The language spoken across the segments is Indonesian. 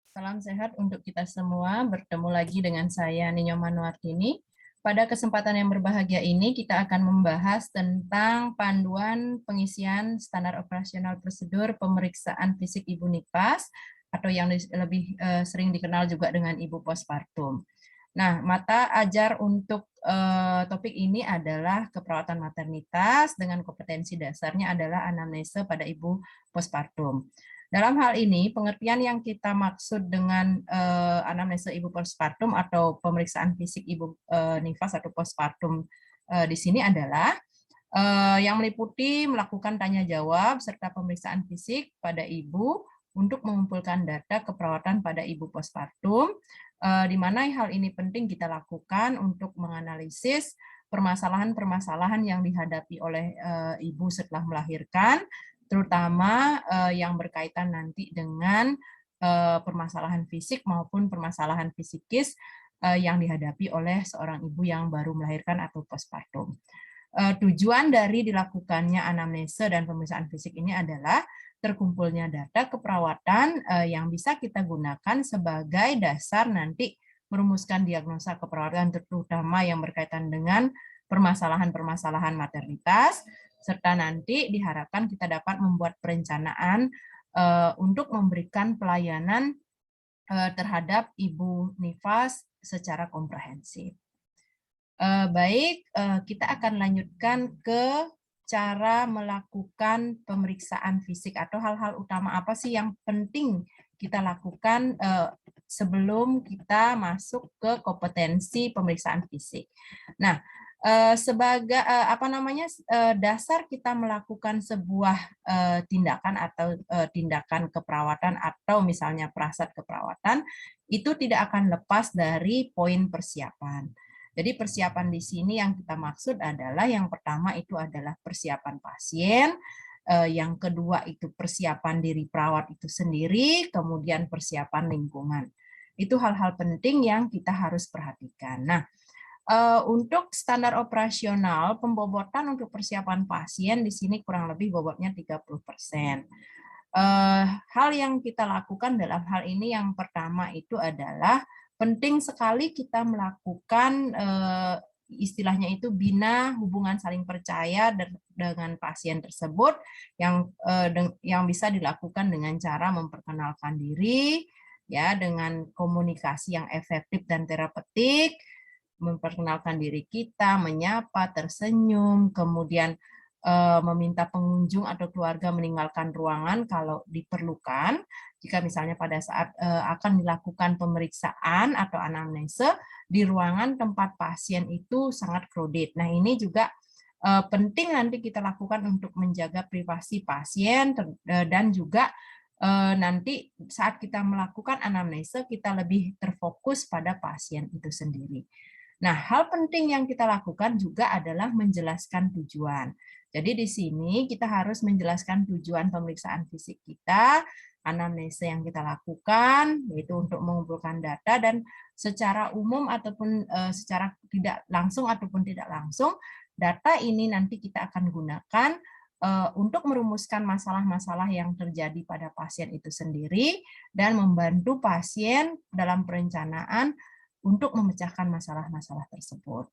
Salam sehat untuk kita semua. Bertemu lagi dengan saya Ninyo Manuartini. Pada kesempatan yang berbahagia ini kita akan membahas tentang panduan pengisian standar operasional prosedur pemeriksaan fisik ibu nifas atau yang lebih sering dikenal juga dengan ibu postpartum. Nah, mata ajar untuk topik ini adalah keperawatan maternitas dengan kompetensi dasarnya adalah anamnese pada ibu postpartum. Dalam hal ini, pengertian yang kita maksud dengan anamnese ibu postpartum atau pemeriksaan fisik ibu nifas atau postpartum di sini adalah yang meliputi melakukan tanya jawab serta pemeriksaan fisik pada ibu untuk mengumpulkan data keperawatan pada ibu postpartum, di mana hal ini penting kita lakukan untuk menganalisis permasalahan-permasalahan yang dihadapi oleh ibu setelah melahirkan, terutama yang berkaitan nanti dengan permasalahan fisik maupun permasalahan fisikis yang dihadapi oleh seorang ibu yang baru melahirkan atau postpartum. Tujuan dari dilakukannya anamnese dan pemeriksaan fisik ini adalah terkumpulnya data keperawatan yang bisa kita gunakan sebagai dasar nanti merumuskan diagnosa keperawatan terutama yang berkaitan dengan permasalahan-permasalahan maternitas, serta nanti diharapkan kita dapat membuat perencanaan untuk memberikan pelayanan terhadap ibu nifas secara komprehensif. Baik, kita akan lanjutkan ke cara melakukan pemeriksaan fisik atau hal-hal utama apa sih yang penting kita lakukan sebelum kita masuk ke kompetensi pemeriksaan fisik. Nah, sebagai dasar kita melakukan sebuah tindakan atau tindakan keperawatan atau misalnya prasat keperawatan itu tidak akan lepas dari poin persiapan. Jadi persiapan di sini yang kita maksud adalah yang pertama itu adalah persiapan pasien, yang kedua itu persiapan diri perawat itu sendiri, kemudian persiapan lingkungan. Itu hal-hal penting yang kita harus perhatikan. Nah, untuk standar operasional, pembobotan untuk persiapan pasien di sini kurang lebih bobotnya 30%. Hal yang kita lakukan dalam hal ini yang pertama itu adalah penting sekali kita melakukan istilahnya itu bina hubungan saling percaya dengan pasien tersebut yang bisa dilakukan dengan cara memperkenalkan diri ya dengan komunikasi yang efektif dan terapeutik, memperkenalkan diri kita, menyapa, tersenyum, kemudian meminta pengunjung atau keluarga meninggalkan ruangan kalau diperlukan. Jika misalnya pada saat akan dilakukan pemeriksaan atau anamnese di ruangan tempat pasien itu sangat crowded. Nah, ini juga penting nanti kita lakukan untuk menjaga privasi pasien dan juga nanti saat kita melakukan anamnese kita lebih terfokus pada pasien itu sendiri. Nah, hal penting yang kita lakukan juga adalah menjelaskan tujuan. Jadi di sini kita harus menjelaskan tujuan pemeriksaan fisik kita, anamnese yang kita lakukan, yaitu untuk mengumpulkan data dan secara umum ataupun secara tidak langsung ataupun tidak langsung, data ini nanti kita akan gunakan untuk merumuskan masalah-masalah yang terjadi pada pasien itu sendiri dan membantu pasien dalam perencanaan untuk memecahkan masalah-masalah tersebut.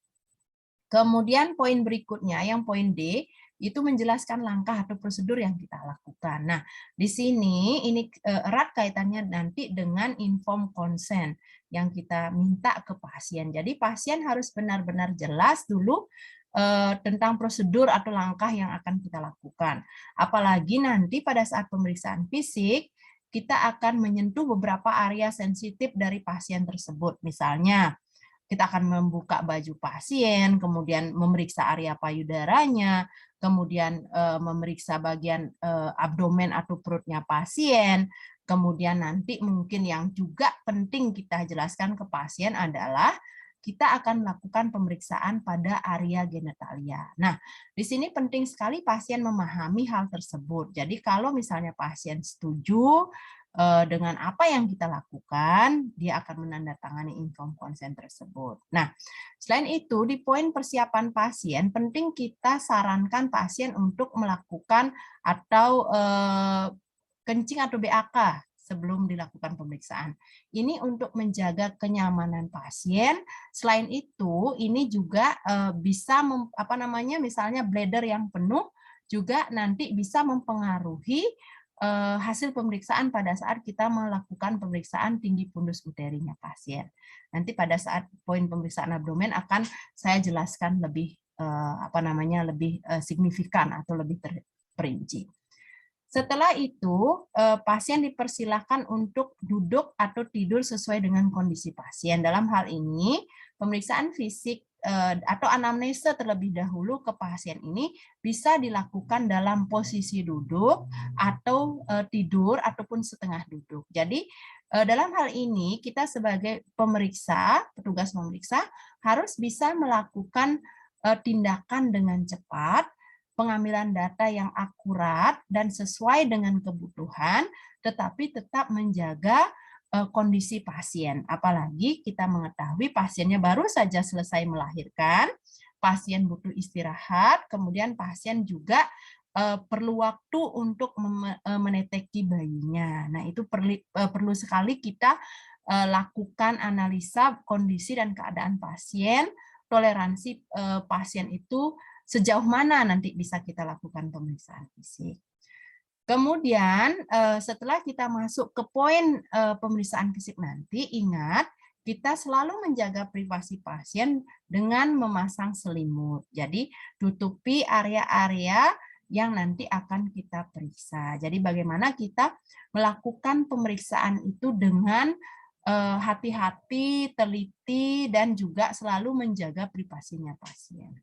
Kemudian poin berikutnya, yang poin D, itu menjelaskan langkah atau prosedur yang kita lakukan. Nah, di sini ini erat kaitannya nanti dengan informed consent yang kita minta ke pasien. Jadi pasien harus benar-benar jelas dulu tentang prosedur atau langkah yang akan kita lakukan. Apalagi nanti pada saat pemeriksaan fisik, kita akan menyentuh beberapa area sensitif dari pasien tersebut. Misalnya, kita akan membuka baju pasien, kemudian memeriksa area payudaranya, kemudian memeriksa bagian abdomen atau perutnya pasien, kemudian nanti mungkin yang juga penting kita jelaskan ke pasien adalah kita akan melakukan pemeriksaan pada area genitalia. Nah, di sini penting sekali pasien memahami hal tersebut. Jadi kalau misalnya pasien setuju dengan apa yang kita lakukan, dia akan menandatangani informed consent tersebut. Nah, selain itu, di poin persiapan pasien, penting kita sarankan pasien untuk melakukan atau kencing atau BAK sebelum dilakukan pemeriksaan. Ini untuk menjaga kenyamanan pasien. Selain itu, ini juga bisa misalnya bladder yang penuh juga nanti bisa mempengaruhi hasil pemeriksaan pada saat kita melakukan pemeriksaan tinggi fundus uterinya pasien. Nanti pada saat poin pemeriksaan abdomen akan saya jelaskan lebih lebih signifikan atau lebih terperinci. Setelah itu, pasien dipersilakan untuk duduk atau tidur sesuai dengan kondisi pasien. Dalam hal ini, pemeriksaan fisik atau anamnesa terlebih dahulu ke pasien ini bisa dilakukan dalam posisi duduk atau tidur ataupun setengah duduk. Jadi, dalam hal ini kita sebagai pemeriksa, petugas memeriksa harus bisa melakukan tindakan dengan cepat, pengambilan data yang akurat dan sesuai dengan kebutuhan, tetapi tetap menjaga kondisi pasien. Apalagi kita mengetahui pasiennya baru saja selesai melahirkan, pasien butuh istirahat, kemudian pasien juga perlu waktu untuk meneteki bayinya. Nah, itu perlu sekali kita lakukan analisa kondisi dan keadaan pasien, toleransi pasien itu sejauh mana nanti bisa kita lakukan pemeriksaan fisik. Kemudian setelah kita masuk ke poin pemeriksaan fisik nanti, ingat kita selalu menjaga privasi pasien dengan memasang selimut. Jadi tutupi area-area yang nanti akan kita periksa. Jadi bagaimana kita melakukan pemeriksaan itu dengan hati-hati, teliti, dan juga selalu menjaga privasinya pasien.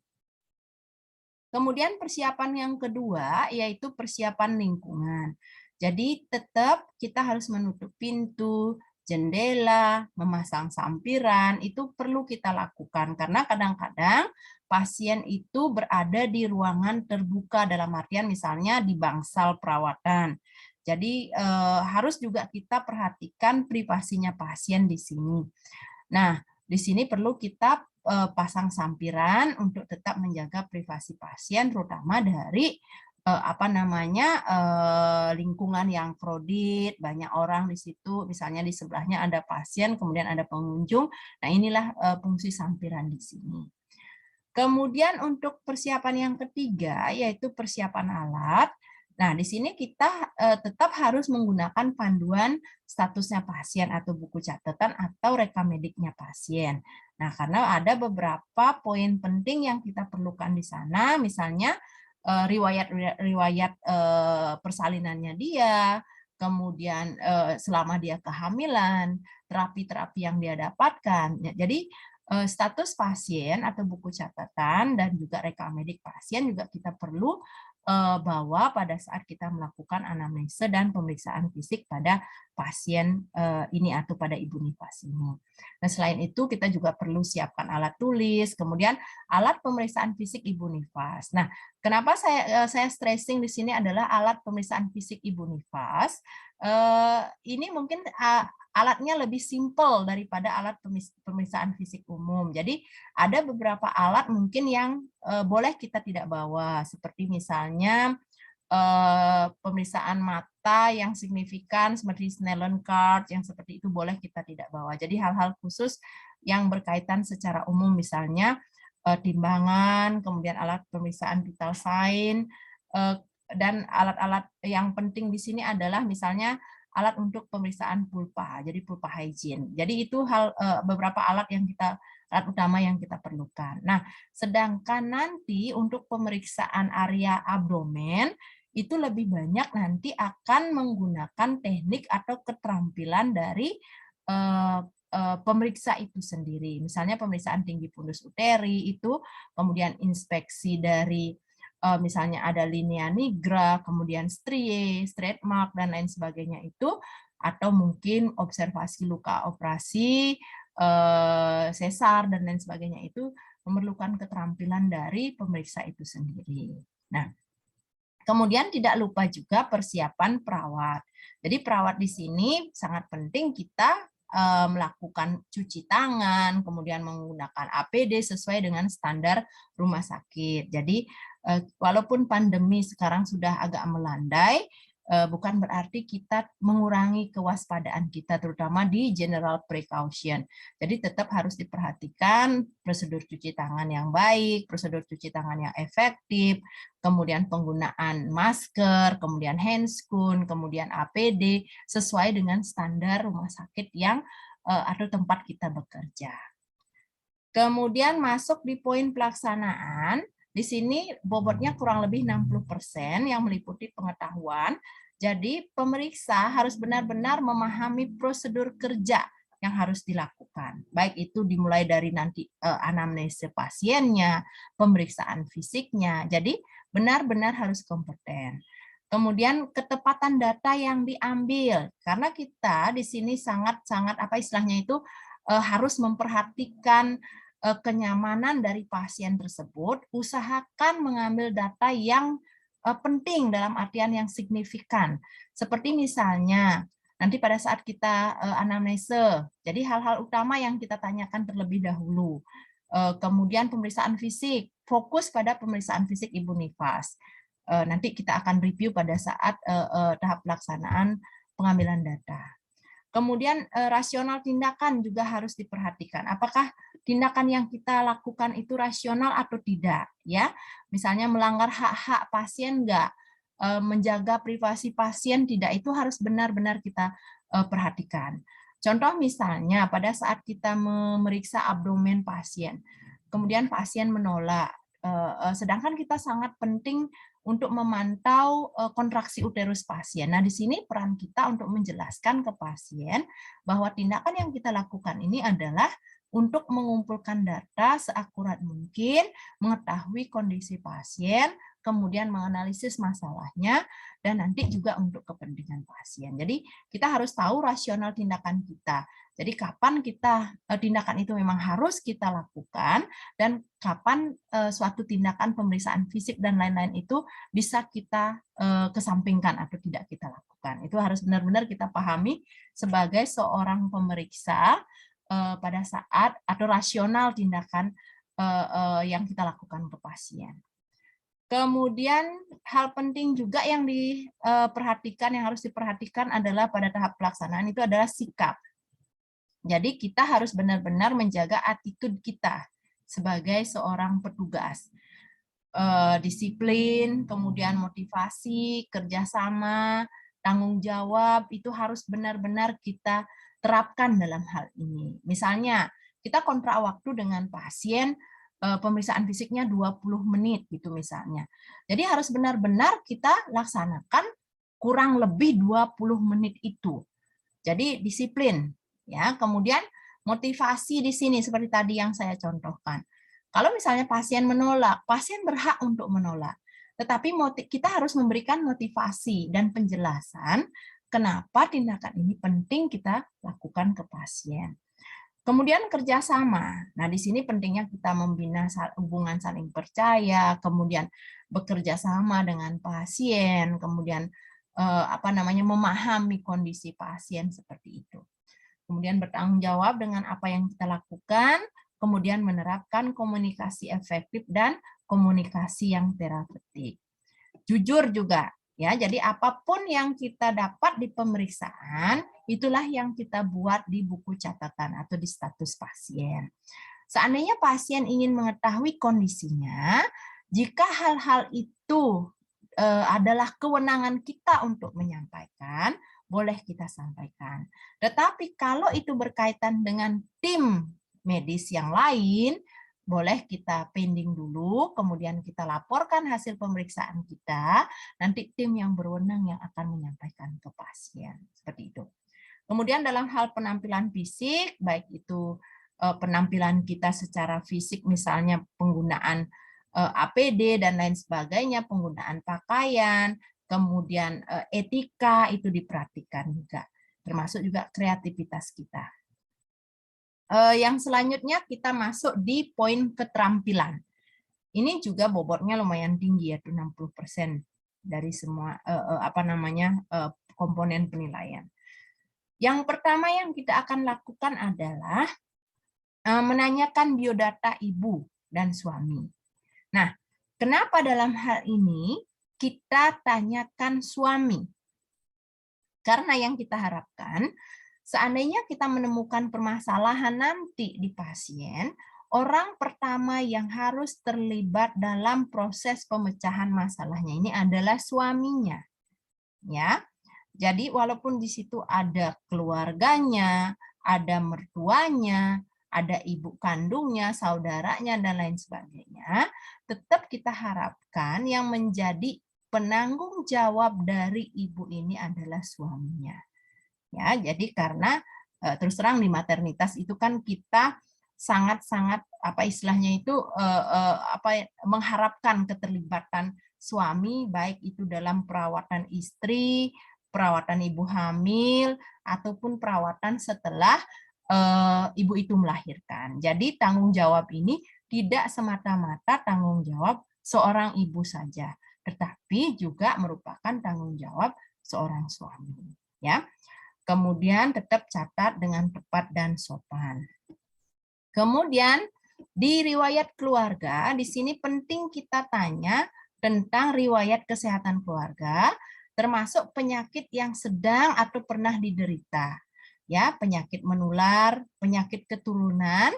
Kemudian persiapan yang kedua yaitu persiapan lingkungan. Jadi tetap kita harus menutup pintu, jendela, memasang sampiran, itu perlu kita lakukan karena kadang-kadang pasien itu berada di ruangan terbuka dalam artian misalnya di bangsal perawatan. Jadi harus juga kita perhatikan privasinya pasien di sini. Nah, di sini perlu kita pasang sampiran untuk tetap menjaga privasi pasien, terutama dari lingkungan yang kredit, banyak orang di situ, misalnya di sebelahnya ada pasien, kemudian ada pengunjung. Nah, inilah fungsi sampiran di sini. Kemudian untuk persiapan yang ketiga yaitu persiapan alat. Nah, di sini kita tetap harus menggunakan panduan statusnya pasien atau buku catatan atau rekam mediknya pasien. Nah, karena ada beberapa poin penting yang kita perlukan di sana, misalnya riwayat persalinannya dia, kemudian selama dia kehamilan, terapi-terapi yang dia dapatkan. Jadi status pasien atau buku catatan dan juga rekam medik pasien juga kita perlu bawa pada saat kita melakukan anamnesa dan pemeriksaan fisik pada pasien ini atau pada ibu nifas ini. Nah, selain itu kita juga perlu siapkan alat tulis, kemudian alat pemeriksaan fisik ibu nifas. Nah, kenapa saya stressing di sini adalah alat pemeriksaan fisik ibu nifas. Ini mungkin alatnya lebih simpel daripada alat pemeriksaan fisik umum. Jadi ada beberapa alat mungkin yang boleh kita tidak bawa, seperti misalnya pemeriksaan mata yang signifikan seperti Snellen card, yang seperti itu boleh kita tidak bawa. Jadi hal-hal khusus yang berkaitan secara umum, misalnya timbangan, kemudian alat pemeriksaan vital sign, dan alat-alat yang penting di sini adalah misalnya alat untuk pemeriksaan pulpa, jadi pulpa hygiene. Jadi itu beberapa alat utama yang kita perlukan. Nah, sedangkan nanti untuk pemeriksaan area abdomen itu lebih banyak nanti akan menggunakan teknik atau keterampilan dari pemeriksa itu sendiri. Misalnya pemeriksaan tinggi fundus uteri itu, kemudian inspeksi dari misalnya ada linea nigra, kemudian strie, straight mark, dan lain sebagainya itu, atau mungkin observasi luka operasi, sesar, dan lain sebagainya itu memerlukan keterampilan dari pemeriksa itu sendiri. Nah, kemudian tidak lupa juga persiapan perawat. Jadi perawat di sini sangat penting kita melakukan cuci tangan, kemudian menggunakan APD sesuai dengan standar rumah sakit. Jadi walaupun pandemi sekarang sudah agak melandai, bukan berarti kita mengurangi kewaspadaan kita, terutama di general precaution. Jadi tetap harus diperhatikan prosedur cuci tangan yang baik, prosedur cuci tangan yang efektif, kemudian penggunaan masker, kemudian handscoon, kemudian APD, sesuai dengan standar rumah sakit yang atau tempat kita bekerja. Kemudian masuk di poin pelaksanaan. Di sini bobotnya kurang lebih 60% yang meliputi pengetahuan. Jadi pemeriksa harus benar-benar memahami prosedur kerja yang harus dilakukan. Baik itu dimulai dari nanti anamnese pasiennya, pemeriksaan fisiknya. Jadi benar-benar harus kompeten. Kemudian ketepatan data yang diambil, karena kita di sini sangat-sangat apa istilahnya itu harus memperhatikan kenyamanan dari pasien tersebut, usahakan mengambil data yang penting dalam artian yang signifikan. Seperti misalnya, nanti pada saat kita anamnese, jadi hal-hal utama yang kita tanyakan terlebih dahulu. Kemudian pemeriksaan fisik, fokus pada pemeriksaan fisik Ibu Nifas. Nanti kita akan review pada saat tahap pelaksanaan pengambilan data. Kemudian rasional tindakan juga harus diperhatikan. Apakah tindakan yang kita lakukan itu rasional atau tidak? Ya, misalnya melanggar hak-hak pasien enggak, menjaga privasi pasien tidak, itu harus benar-benar kita perhatikan. Contoh misalnya pada saat kita memeriksa abdomen pasien, kemudian pasien menolak, sedangkan kita sangat penting untuk memantau kontraksi uterus pasien. Nah, di sini peran kita untuk menjelaskan ke pasien bahwa tindakan yang kita lakukan ini adalah untuk mengumpulkan data seakurat mungkin, mengetahui kondisi pasien, kemudian menganalisis masalahnya, dan nanti juga untuk kepentingan pasien. Jadi, kita harus tahu rasional tindakan kita. Jadi, kapan tindakan itu memang harus kita lakukan, dan kapan suatu tindakan pemeriksaan fisik dan lain-lain itu bisa kita kesampingkan atau tidak kita lakukan. Itu harus benar-benar kita pahami sebagai seorang pemeriksa pada saat atau rasional tindakan yang kita lakukan ke pasien. Kemudian hal penting juga yang diperhatikan, yang harus diperhatikan adalah pada tahap pelaksanaan itu adalah sikap. Jadi kita harus benar-benar menjaga attitude kita sebagai seorang petugas. Disiplin, kemudian motivasi, kerjasama, tanggung jawab, itu harus benar-benar kita terapkan dalam hal ini. Misalnya, kita kontrak waktu dengan pasien, pemeriksaan fisiknya 20 menit, gitu misalnya. Jadi harus benar-benar kita laksanakan kurang lebih 20 menit itu. Jadi disiplin. Ya, kemudian motivasi di sini seperti tadi yang saya contohkan. Kalau misalnya pasien menolak, pasien berhak untuk menolak. Tetapi kita harus memberikan motivasi dan penjelasan kenapa tindakan ini penting kita lakukan ke pasien. Kemudian kerjasama. Nah, di sini pentingnya kita membina hubungan saling percaya, kemudian bekerja sama dengan pasien, kemudian memahami kondisi pasien seperti itu. Kemudian bertanggung jawab dengan apa yang kita lakukan, kemudian menerapkan komunikasi efektif dan komunikasi yang terapeutik. Jujur juga, ya. Jadi apapun yang kita dapat di pemeriksaan, itulah yang kita buat di buku catatan atau di status pasien. Seandainya pasien ingin mengetahui kondisinya, jika hal-hal itu adalah kewenangan kita untuk menyampaikan, boleh kita sampaikan. Tetapi kalau itu berkaitan dengan tim medis yang lain, boleh kita pending dulu, kemudian kita laporkan hasil pemeriksaan kita, nanti tim yang berwenang yang akan menyampaikan ke pasien. Seperti itu. Kemudian dalam hal penampilan fisik, baik itu penampilan kita secara fisik, misalnya penggunaan APD dan lain sebagainya, penggunaan pakaian, kemudian etika itu diperhatikan juga, termasuk juga kreativitas kita. Yang selanjutnya kita masuk di poin keterampilan. Ini juga bobotnya lumayan tinggi, yaitu 60% dari semua komponen penilaian. Yang pertama yang kita akan lakukan adalah menanyakan biodata ibu dan suami. Nah, kenapa dalam hal ini kita tanyakan suami? Karena yang kita harapkan, seandainya kita menemukan permasalahan nanti di pasien, orang pertama yang harus terlibat dalam proses pemecahan masalahnya ini adalah suaminya. Ya, jadi walaupun di situ ada keluarganya, ada mertuanya, ada ibu kandungnya, saudaranya, dan lain sebagainya, tetap kita harapkan yang menjadi penanggung jawab dari ibu ini adalah suaminya. Ya, jadi karena terus terang di maternitas itu kan kita sangat-sangat apa istilahnya itu mengharapkan keterlibatan suami baik itu dalam perawatan istri, perawatan ibu hamil ataupun perawatan setelah ibu itu melahirkan. Jadi tanggung jawab ini tidak semata-mata tanggung jawab seorang ibu saja, tetapi juga merupakan tanggung jawab seorang suami. Ya. Kemudian tetap catat dengan tepat dan sopan. Kemudian di riwayat keluarga, di sini penting kita tanya tentang riwayat kesehatan keluarga, termasuk penyakit yang sedang atau pernah diderita. Ya, penyakit menular, penyakit keturunan,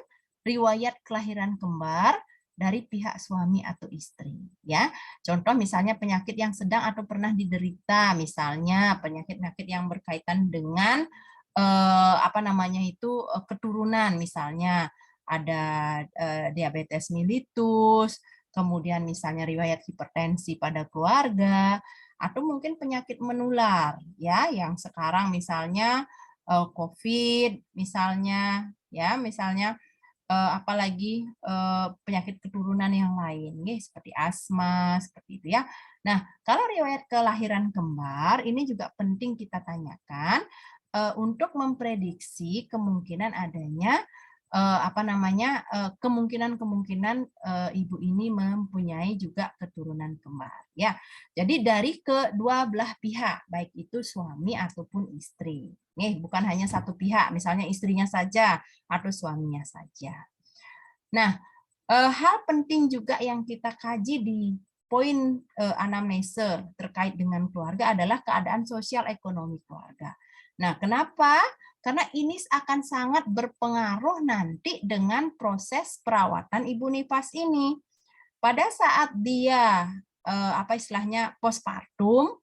riwayat kelahiran kembar dari pihak suami atau istri, ya. Contoh misalnya penyakit yang sedang atau pernah diderita, misalnya penyakit-penyakit yang berkaitan dengan keturunan, misalnya ada diabetes mellitus, kemudian misalnya riwayat hipertensi pada keluarga, atau mungkin penyakit menular, ya, yang sekarang misalnya COVID, misalnya, ya, misalnya apalagi penyakit keturunan yang lain, seperti asma, seperti itu ya. Nah, kalau riwayat kelahiran kembar, ini juga penting kita tanyakan untuk memprediksi kemungkinan adanya kemungkinan-kemungkinan ibu ini mempunyai juga keturunan kembar. Ya, jadi dari kedua belah pihak, baik itu suami ataupun istri. Nih, bukan hanya satu pihak, misalnya istrinya saja atau suaminya saja. Nah, hal penting juga yang kita kaji di poin anamnese terkait dengan keluarga adalah keadaan sosial ekonomi keluarga. Nah, kenapa? Karena ini akan sangat berpengaruh nanti dengan proses perawatan ibu nifas ini. Pada saat dia postpartum,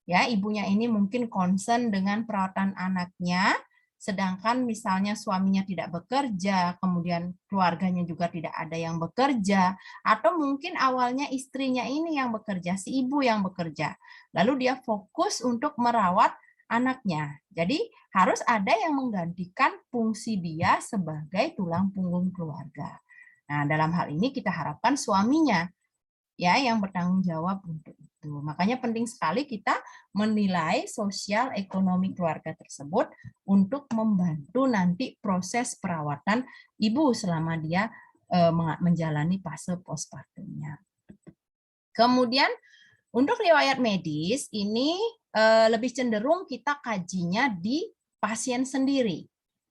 ya, ibunya ini mungkin concern dengan perawatan anaknya, sedangkan misalnya suaminya tidak bekerja, kemudian keluarganya juga tidak ada yang bekerja, atau mungkin awalnya istrinya ini yang bekerja, si ibu yang bekerja. Lalu dia fokus untuk merawat anaknya. Jadi harus ada yang menggantikan fungsi dia sebagai tulang punggung keluarga. Nah, dalam hal ini kita harapkan suaminya ya yang bertanggung jawab untuk itu. Makanya penting sekali kita menilai sosial ekonomi keluarga tersebut untuk membantu nanti proses perawatan ibu selama dia menjalani fase postpartumnya. Kemudian untuk riwayat medis ini lebih cenderung kita kajinya di pasien sendiri.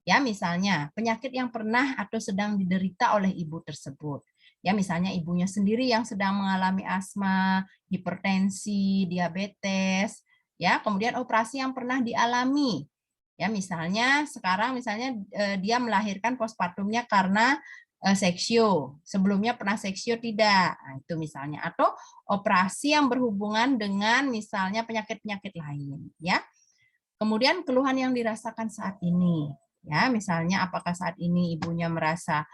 Ya, misalnya penyakit yang pernah atau sedang diderita oleh ibu tersebut. Ya, misalnya ibunya sendiri yang sedang mengalami asma, hipertensi, diabetes, ya, kemudian operasi yang pernah dialami. Ya, misalnya sekarang dia melahirkan postpartumnya karena seksio. Sebelumnya pernah seksio tidak. Nah, itu misalnya, atau operasi yang berhubungan dengan misalnya penyakit-penyakit lain, ya. Kemudian keluhan yang dirasakan saat ini, ya, misalnya apakah saat ini ibunya merasa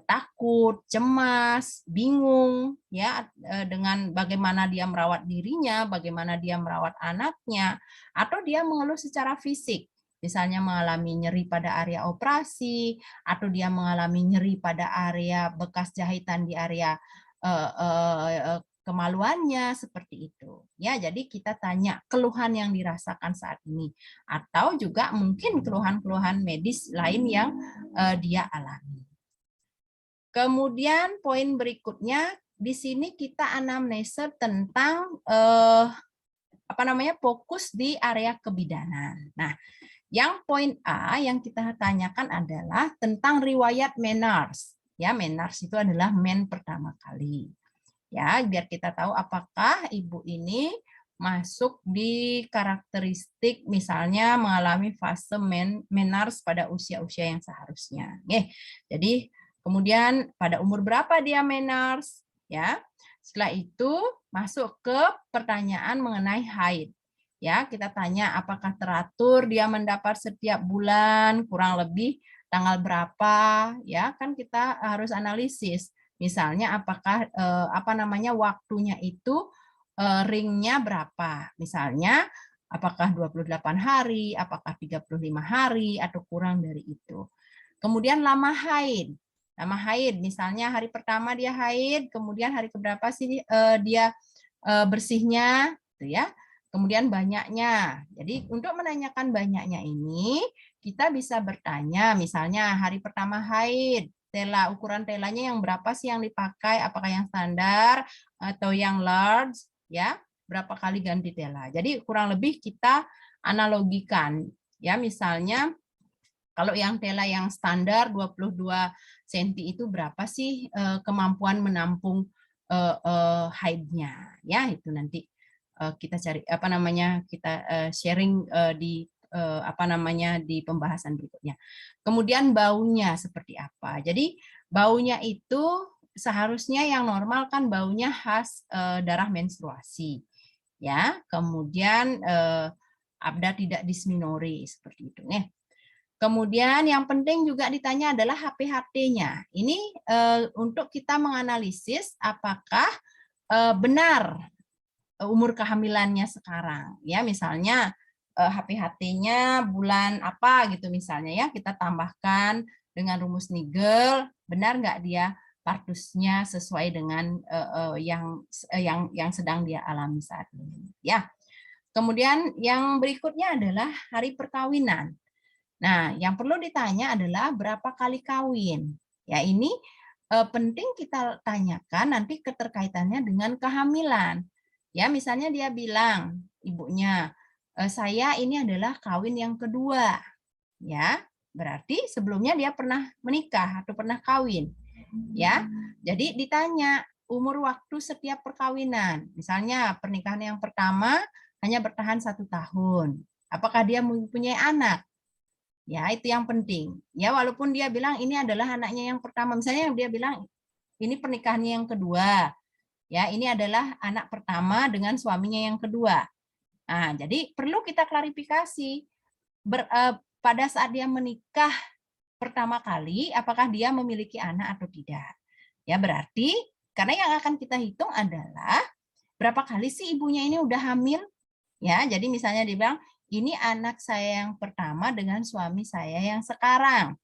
takut, cemas, bingung, ya, dengan bagaimana dia merawat dirinya, bagaimana dia merawat anaknya, atau dia mengeluh secara fisik, misalnya mengalami nyeri pada area operasi, atau dia mengalami nyeri pada area bekas jahitan di area kemaluannya, seperti itu. Ya, jadi kita tanya keluhan yang dirasakan saat ini, atau juga mungkin keluhan-keluhan medis lain yang dia alami. Kemudian poin berikutnya di sini kita anamnese tentang fokus di area kebidanan. Nah, yang poin A yang kita tanyakan adalah tentang riwayat menars. Ya, menars itu adalah men pertama kali. Ya, biar kita tahu apakah ibu ini masuk di karakteristik misalnya mengalami fase menars pada usia-usia yang seharusnya. Oke. Jadi kemudian pada umur berapa dia menars? Ya. Setelah itu masuk ke pertanyaan mengenai haid. Ya, kita tanya apakah teratur dia mendapat setiap bulan kurang lebih tanggal berapa, ya kan kita harus analisis. Misalnya apakah waktunya itu ringnya berapa? Misalnya apakah 28 hari, apakah 35 hari atau kurang dari itu. Kemudian lama haid. Lama haid, misalnya hari pertama dia haid, kemudian hari keberapa sih dia bersihnya, gitu ya. Kemudian banyaknya. Jadi untuk menanyakan banyaknya ini, kita bisa bertanya, misalnya hari pertama haid, ukuran telanya yang berapa sih yang dipakai? Apakah yang standar atau yang large? Ya, berapa kali ganti tela. Jadi kurang lebih kita analogikan, ya misalnya kalau yang tela yang standar 22 cm itu berapa sih kemampuan menampung haidnya, ya itu nanti kita cari kita sharing di di pembahasan berikutnya. Kemudian baunya seperti apa? Jadi baunya itu seharusnya yang normal kan baunya khas darah menstruasi, ya. Kemudian abda tidak dysmenorrhea seperti itu, nih. Kemudian yang penting juga ditanya adalah HPHT-nya. Ini untuk kita menganalisis apakah benar umur kehamilannya sekarang. Ya, misalnya HPHT-nya bulan apa gitu misalnya ya, kita tambahkan dengan rumus Nigel, benar nggak dia partusnya sesuai dengan yang sedang dia alami saat ini. Ya. Kemudian yang berikutnya adalah hari perkawinan. Nah, yang perlu ditanya adalah berapa kali kawin. Ya, ini penting kita tanyakan nanti keterkaitannya dengan kehamilan. Ya, misalnya dia bilang, ibunya, saya ini adalah kawin yang kedua. Ya, berarti sebelumnya dia pernah menikah atau pernah kawin. Ya, jadi ditanya umur waktu setiap perkawinan. Misalnya pernikahan yang pertama hanya bertahan 1 tahun. Apakah dia mempunyai anak? Ya, itu yang penting. Ya, walaupun dia bilang ini adalah anaknya yang pertama. Misalnya dia bilang ini pernikahannya yang kedua. Ya, ini adalah anak pertama dengan suaminya yang kedua. Nah, jadi perlu kita klarifikasi pada saat dia menikah pertama kali apakah dia memiliki anak atau tidak. Ya, berarti karena yang akan kita hitung adalah berapa kali sih ibunya ini udah hamil? Ya, jadi misalnya dia bilang, ini anak saya yang pertama dengan suami saya yang sekarang.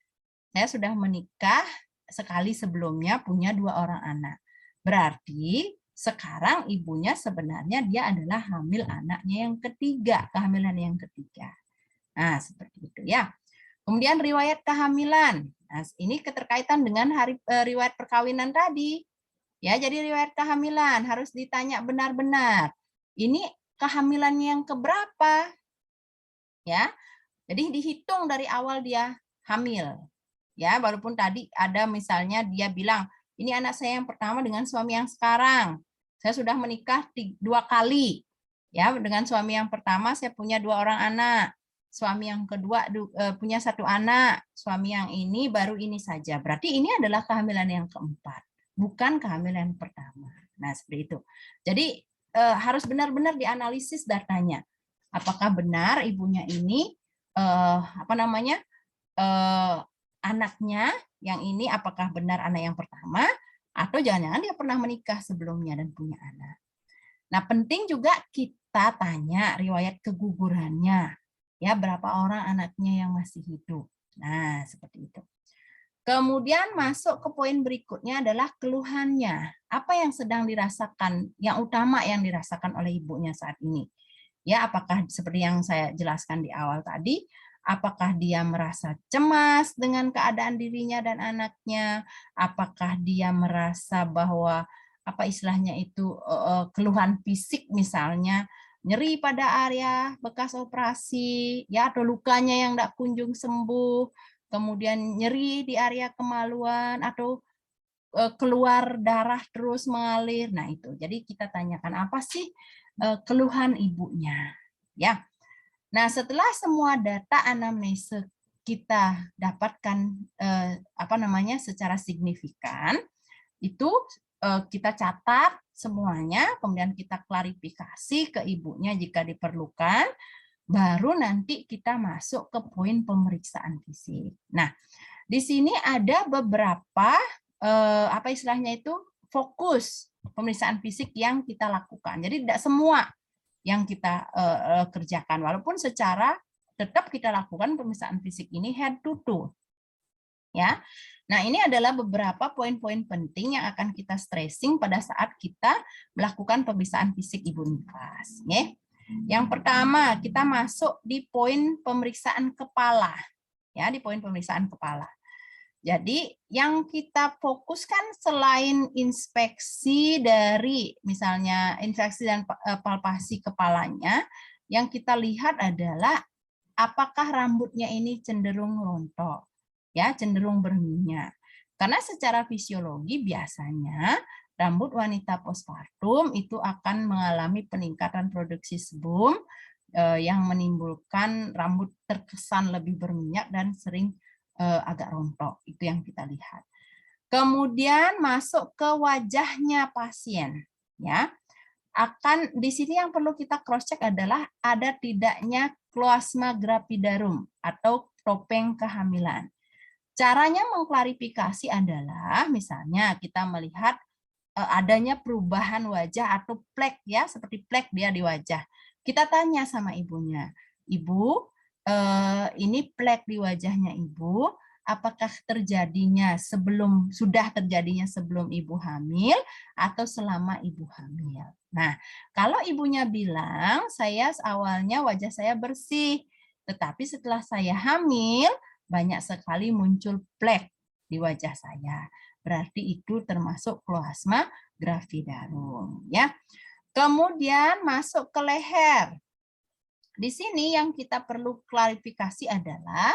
Saya sudah menikah sekali sebelumnya punya 2 orang anak. Berarti sekarang ibunya sebenarnya dia adalah hamil anaknya yang ketiga, kehamilan yang ketiga. Nah, seperti itu ya. Kemudian riwayat kehamilan. Nah, ini keterkaitan dengan riwayat perkawinan tadi. Ya, jadi riwayat kehamilan harus ditanya benar-benar. Ini kehamilannya yang keberapa? Ya. Jadi dihitung dari awal dia hamil. Ya, walaupun tadi ada misalnya dia bilang, ini anak saya yang pertama dengan suami yang sekarang. Saya sudah menikah 2 kali. Ya, dengan suami yang pertama saya punya 2 orang anak. Suami yang kedua punya 1 anak. Suami yang ini baru ini saja. Berarti ini adalah kehamilan yang keempat, bukan kehamilan pertama. Nah, seperti itu. Jadi harus benar-benar dianalisis datanya. Apakah benar ibunya ini anaknya yang ini apakah benar anak yang pertama atau jangan-jangan dia pernah menikah sebelumnya dan punya anak. Nah, penting juga kita tanya riwayat kegugurannya. Ya, berapa orang anaknya yang masih hidup. Nah, seperti itu. Kemudian masuk ke poin berikutnya adalah keluhannya. Apa yang sedang dirasakan, yang utama yang dirasakan oleh ibunya saat ini. Ya, apakah seperti yang saya jelaskan di awal tadi, apakah dia merasa cemas dengan keadaan dirinya dan anaknya, apakah dia merasa bahwa apa istilahnya itu keluhan fisik misalnya nyeri pada area bekas operasi ya atau lukanya yang tidak kunjung sembuh, kemudian nyeri di area kemaluan atau keluar darah terus mengalir. Nah, itu. Jadi kita tanyakan apa sih keluhan ibunya. Ya. Nah, setelah semua data anamnese kita dapatkan secara signifikan, itu kita catat semuanya, kemudian kita klarifikasi ke ibunya jika diperlukan, baru nanti kita masuk ke poin pemeriksaan fisik. Nah, di sini ada beberapa fokus pemeriksaan fisik yang kita lakukan. Jadi tidak semua yang kita kerjakan, walaupun secara tetap kita lakukan pemeriksaan fisik ini head to toe. Ya. Nah, ini adalah beberapa poin-poin penting yang akan kita stressing pada saat kita melakukan pemeriksaan fisik ibu nifas. Ya. Yang pertama, kita masuk di poin pemeriksaan kepala. Ya, di poin pemeriksaan kepala. Jadi, yang kita fokuskan selain inspeksi dari misalnya inspeksi dan palpasi kepalanya, yang kita lihat adalah apakah rambutnya ini cenderung rontok, ya, cenderung berminyak. Karena secara fisiologi biasanya rambut wanita postpartum itu akan mengalami peningkatan produksi sebum yang menimbulkan rambut terkesan lebih berminyak dan sering agak rontok. Itu yang kita lihat. Kemudian masuk ke wajahnya pasien, ya. Akan di sini yang perlu kita cross check adalah ada tidaknya kloasma gravidarum atau topeng kehamilan. Caranya mengklarifikasi adalah misalnya kita melihat adanya perubahan wajah atau plek, ya, seperti plek dia di wajah. Kita tanya sama ibunya, "Ibu, ini plek di wajahnya Ibu, apakah sudah terjadinya sebelum Ibu hamil atau selama Ibu hamil?" Nah, kalau ibunya bilang, "Saya awalnya wajah saya bersih, tetapi setelah saya hamil, banyak sekali muncul plek di wajah saya." Berarti itu termasuk kloasma gravidarum, ya. Kemudian masuk ke leher. Di sini yang kita perlu klarifikasi adalah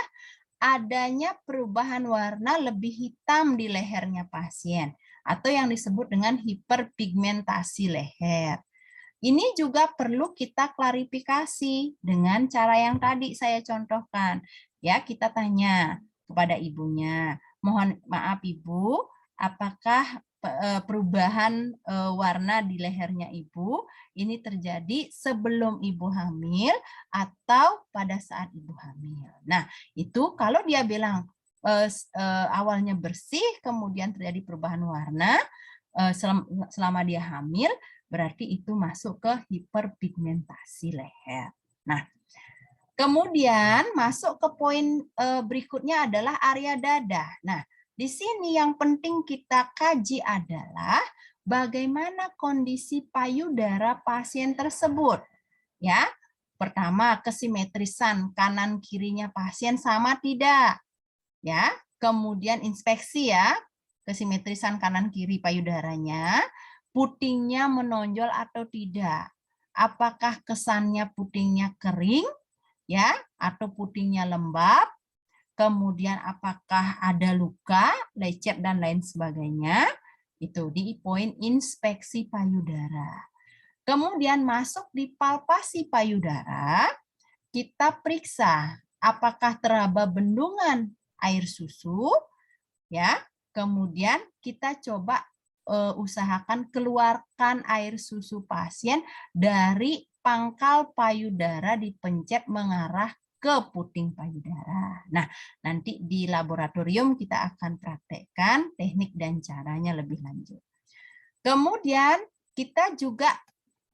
adanya perubahan warna lebih hitam di lehernya pasien atau yang disebut dengan hiperpigmentasi leher. Ini juga perlu kita klarifikasi dengan cara yang tadi saya contohkan. Ya, kita tanya kepada ibunya, "Mohon maaf Ibu, apakah perubahan warna di lehernya Ibu ini terjadi sebelum Ibu hamil atau pada saat Ibu hamil?" Nah, itu kalau dia bilang awalnya bersih, kemudian terjadi perubahan warna selama dia hamil, berarti itu masuk ke hiperpigmentasi leher. Nah, kemudian masuk ke poin berikutnya adalah area dada. Nah, di sini yang penting kita kaji adalah bagaimana kondisi payudara pasien tersebut. Ya, pertama kesimetrisan kanan kirinya pasien sama tidak? Ya, kemudian inspeksi ya, kesimetrisan kanan kiri payudaranya, putingnya menonjol atau tidak? Apakah kesannya putingnya kering, ya, atau putingnya lembab? Kemudian apakah ada luka, lecet dan lain sebagainya? Itu di poin inspeksi payudara. Kemudian masuk di palpasi payudara, kita periksa apakah teraba bendungan air susu, ya. Kemudian kita coba usahakan keluarkan air susu pasien dari pangkal payudara, dipencet mengarah ke puting payudara. Nah, nanti di laboratorium kita akan praktekkan teknik dan caranya lebih lanjut. Kemudian kita juga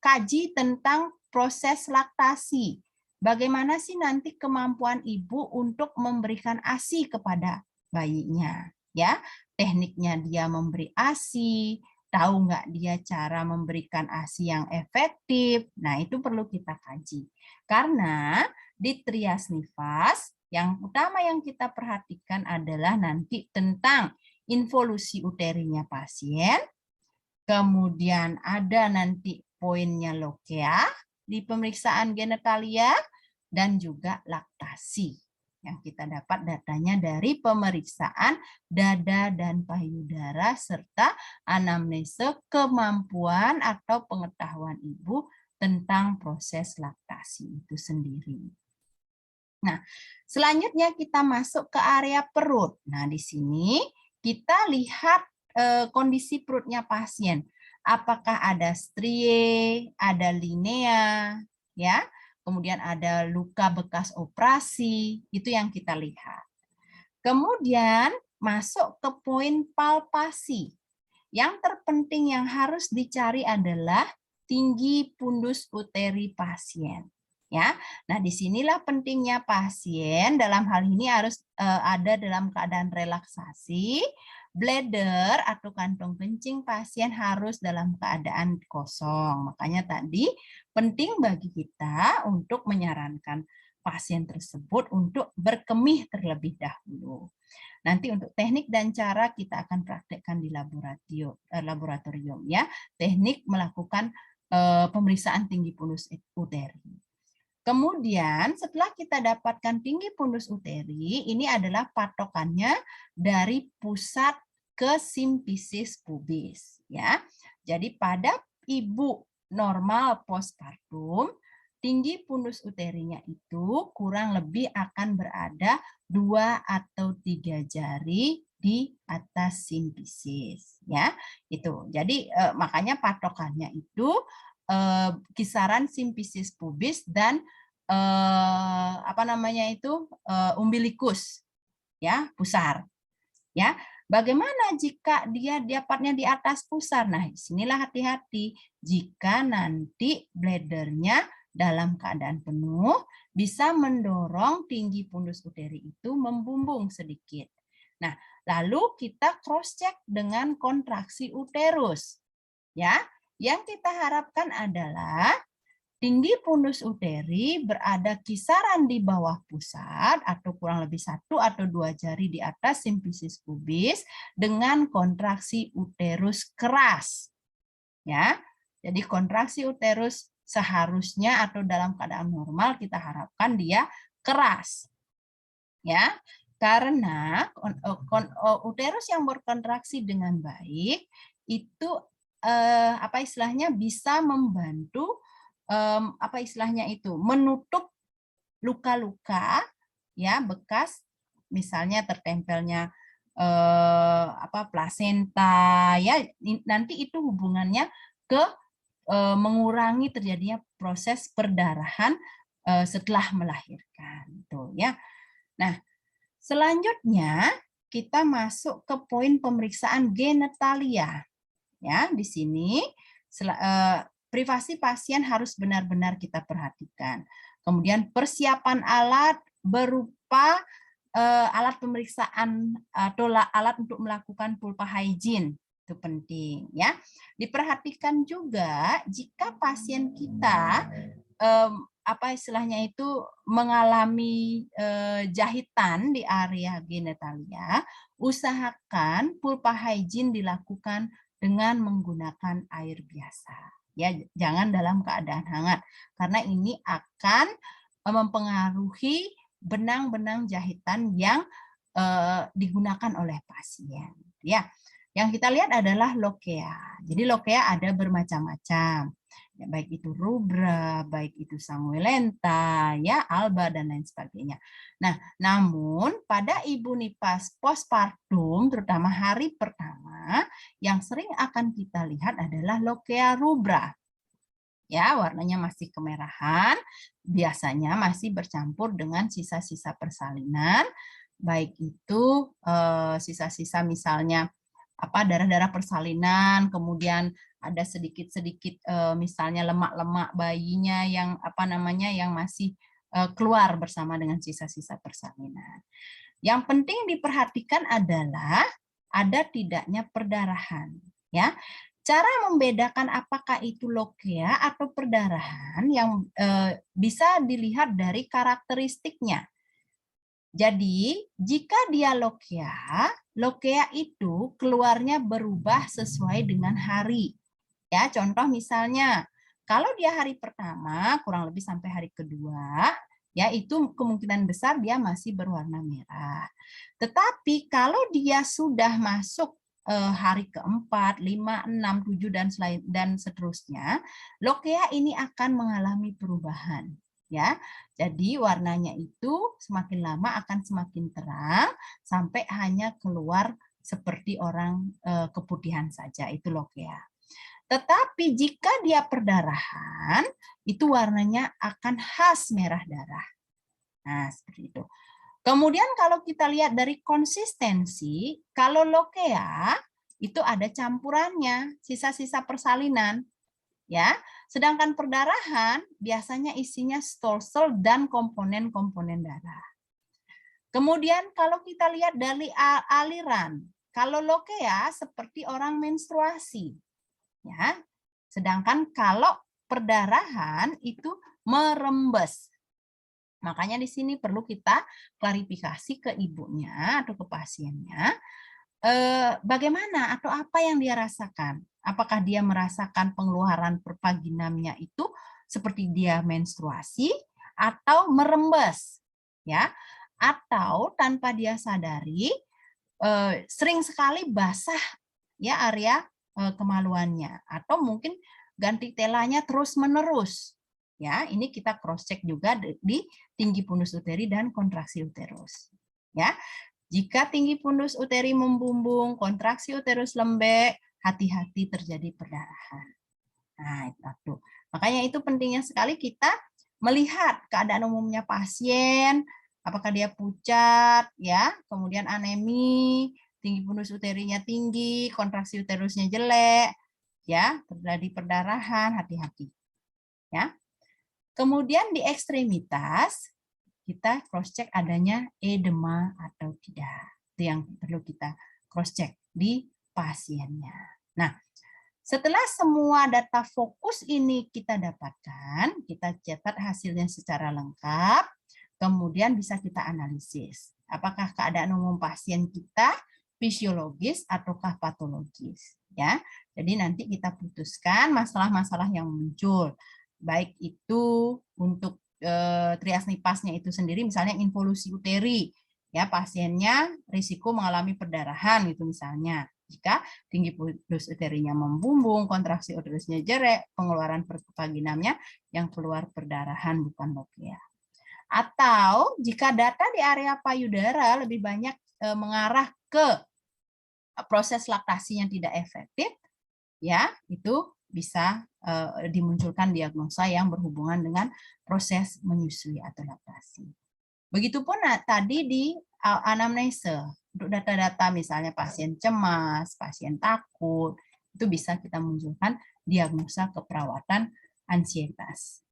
kaji tentang proses laktasi. Bagaimana sih nanti kemampuan ibu untuk memberikan ASI kepada bayinya? Ya, tekniknya dia memberi ASI, tahu nggak dia cara memberikan ASI yang efektif? Nah, itu perlu kita kaji. Karena di trias nifas, yang utama yang kita perhatikan adalah nanti tentang involusi uterinya pasien, kemudian ada nanti poinnya lokea di pemeriksaan genitalia, dan juga laktasi yang kita dapat datanya dari pemeriksaan dada dan payudara serta anamnese kemampuan atau pengetahuan ibu tentang proses laktasi itu sendiri. Nah, selanjutnya kita masuk ke area perut. Nah, di sini kita lihat kondisi perutnya pasien. Apakah ada strie, ada linea, ya, kemudian ada luka bekas operasi, itu yang kita lihat. Kemudian masuk ke poin palpasi. Yang terpenting yang harus dicari adalah tinggi pundus uteri pasien. Ya, nah disinilah pentingnya pasien dalam hal ini harus ada dalam keadaan relaksasi, bladder atau kantong kencing pasien harus dalam keadaan kosong. Makanya tadi penting bagi kita untuk menyarankan pasien tersebut untuk berkemih terlebih dahulu. Nanti untuk teknik dan cara kita akan praktekkan di laboratorium ya. Teknik melakukan pemeriksaan tinggi pundus uteri. Kemudian setelah kita dapatkan tinggi pundus uteri, ini adalah patokannya dari pusat ke simfisis pubis ya. Jadi pada ibu normal postpartum, tinggi pundus uterinya itu kurang lebih akan berada 2 atau 3 jari di atas simfisis ya. Itu. Jadi makanya patokannya itu kisaran simfisis pubis dan umbilikus ya, pusar. Ya. Bagaimana jika dia dapatnya di atas pusar? Nah, disinilah hati-hati. Jika nanti bladdernya dalam keadaan penuh, bisa mendorong tinggi pundus uteri itu membumbung sedikit. Nah, lalu kita cross-check dengan kontraksi uterus. Ya, yang kita harapkan adalah tinggi pundus uteri berada kisaran di bawah pusat atau kurang lebih 1 atau 2 jari di atas simfisis pubis dengan kontraksi uterus keras. Ya. Jadi kontraksi uterus seharusnya atau dalam keadaan normal kita harapkan dia keras. Ya. Karena uterus yang berkontraksi dengan baik itu bisa membantu menutup luka-luka ya bekas misalnya tertempelnya plasenta ya, nanti itu hubungannya ke mengurangi terjadinya proses perdarahan setelah melahirkan tuh ya. Nah, selanjutnya kita masuk ke poin pemeriksaan genetalia. Ya, di sini privasi pasien harus benar-benar kita perhatikan. Kemudian persiapan alat berupa alat pemeriksaan atau alat untuk melakukan pulpa hygiene itu penting ya. Diperhatikan juga jika pasien kita mengalami jahitan di area genetalia, usahakan pulpa hygiene dilakukan dengan menggunakan air biasa. Ya, jangan dalam keadaan hangat karena ini akan mempengaruhi benang-benang jahitan yang digunakan oleh pasien. Ya, yang kita lihat adalah lokea. Jadi lokea ada bermacam-macam. Ya, baik itu rubra, baik itu samuelenta, ya, alba dan lain sebagainya. Nah, namun pada ibu nifas postpartum, terutama hari pertama, yang sering akan kita lihat adalah lokea rubra. Ya, warnanya masih kemerahan, biasanya masih bercampur dengan sisa-sisa persalinan, baik itu sisa-sisa misalnya darah-darah persalinan, kemudian ada sedikit-sedikit misalnya lemak-lemak bayinya yang yang masih keluar bersama dengan sisa-sisa persalinan. Yang penting diperhatikan adalah ada tidaknya perdarahan, ya. Cara membedakan apakah itu lokea atau perdarahan yang bisa dilihat dari karakteristiknya. Jadi, jika dia lokea itu keluarnya berubah sesuai dengan hari. Ya, contoh misalnya, kalau dia hari pertama kurang lebih sampai hari kedua, ya itu kemungkinan besar dia masih berwarna merah. Tetapi kalau dia sudah masuk hari keempat, 5, 6, 7 dan seterusnya, lokea ini akan mengalami perubahan. Ya, jadi warnanya itu semakin lama akan semakin terang sampai hanya keluar seperti orang keputihan saja, itu lokea. Tetapi jika dia perdarahan, itu warnanya akan khas merah darah. Nah, seperti itu. Kemudian kalau kita lihat dari konsistensi, kalau lokea itu ada campurannya, sisa-sisa persalinan, ya. Sedangkan perdarahan biasanya isinya stol-sel dan komponen-komponen darah. Kemudian kalau kita lihat dari aliran, kalau lokea seperti orang menstruasi, ya. Sedangkan kalau perdarahan itu merembes. Makanya di sini perlu kita klarifikasi ke ibunya atau ke pasiennya, bagaimana atau apa yang dia rasakan. Apakah dia merasakan pengeluaran pervaginamnya itu seperti dia menstruasi atau merembes, ya, atau tanpa dia sadari sering sekali basah ya area kemaluannya, atau mungkin ganti telanya terus-menerus. Ya, ini kita cross check juga di tinggi pundus uteri dan kontraksi uterus. Ya, jika tinggi pundus uteri membumbung, kontraksi uterus lembek, hati-hati terjadi perdarahan. Nah, itu. Makanya itu pentingnya sekali kita melihat keadaan umumnya pasien, apakah dia pucat, ya, kemudian anemi, tinggi pundus uterinya tinggi, kontraksi uterusnya jelek, ya, terjadi perdarahan, hati-hati. Ya. Kemudian di ekstremitas, kita cross-check adanya edema atau tidak. Itu yang perlu kita cross-check di pasiennya. Nah, setelah semua data fokus ini kita dapatkan, kita catat hasilnya secara lengkap, kemudian bisa kita analisis. Apakah keadaan umum pasien kita fisiologis ataukah patologis. Ya, jadi nanti kita putuskan masalah-masalah yang muncul. Baik itu untuk trias nipasnya itu sendiri, misalnya involusi uteri, ya pasiennya risiko mengalami perdarahan gitu misalnya. Jika tinggi pundus uterinya membumbung, kontraksi uterusnya jelek, pengeluaran pervaginamnya yang keluar perdarahan bukan lokea. Atau jika data di area payudara lebih banyak mengarah ke proses laktasi yang tidak efektif, ya itu bisa dimunculkan diagnosa yang berhubungan dengan proses menyusui atau laktasi. Begitupun tadi di anamnese, untuk data-data misalnya pasien cemas, pasien takut, itu bisa kita munculkan diagnosa keperawatan ansietas.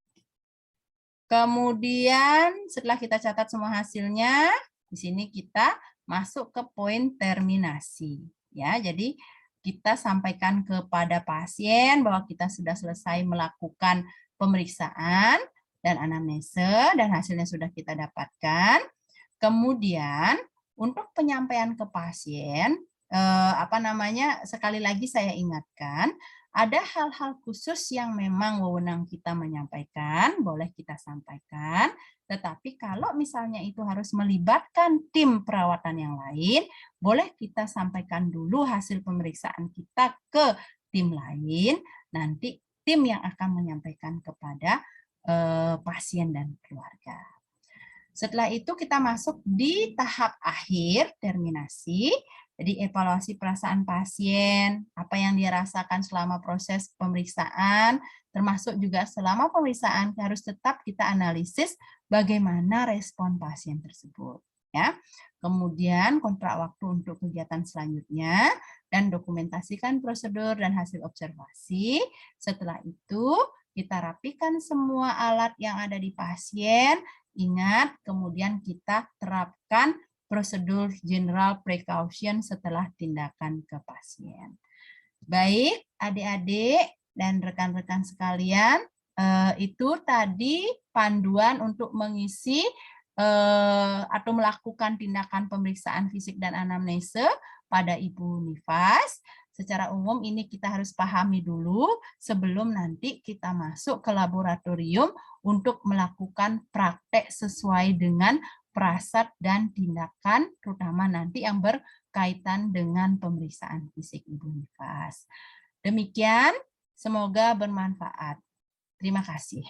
Kemudian setelah kita catat semua hasilnya, di sini kita masuk ke poin terminasi. Ya, jadi kita sampaikan kepada pasien bahwa kita sudah selesai melakukan pemeriksaan dan anamnese dan hasilnya sudah kita dapatkan. Kemudian untuk penyampaian ke pasien, sekali lagi saya ingatkan, ada hal-hal khusus yang memang wewenang kita menyampaikan, boleh kita sampaikan, tetapi kalau misalnya itu harus melibatkan tim perawatan yang lain, boleh kita sampaikan dulu hasil pemeriksaan kita ke tim lain, nanti tim yang akan menyampaikan kepada pasien dan keluarga. Setelah itu kita masuk di tahap akhir, terminasi. Jadi evaluasi perasaan pasien, apa yang dia rasakan selama proses pemeriksaan, termasuk juga selama pemeriksaan harus tetap kita analisis bagaimana respon pasien tersebut. Ya. Kemudian kontrak waktu untuk kegiatan selanjutnya dan dokumentasikan prosedur dan hasil observasi. Setelah itu kita rapikan semua alat yang ada di pasien. Ingat, kemudian kita terapkan prosedur general precaution setelah tindakan ke pasien. Baik, adik-adik dan rekan-rekan sekalian, itu tadi panduan untuk mengisi atau melakukan tindakan pemeriksaan fisik dan anamnese pada Ibu Nifas. Secara umum ini kita harus pahami dulu sebelum nanti kita masuk ke laboratorium untuk melakukan praktek sesuai dengan prasat dan tindakan, terutama nanti yang berkaitan dengan pemeriksaan fisik Ibu Nifas. Demikian, semoga bermanfaat. Terima kasih.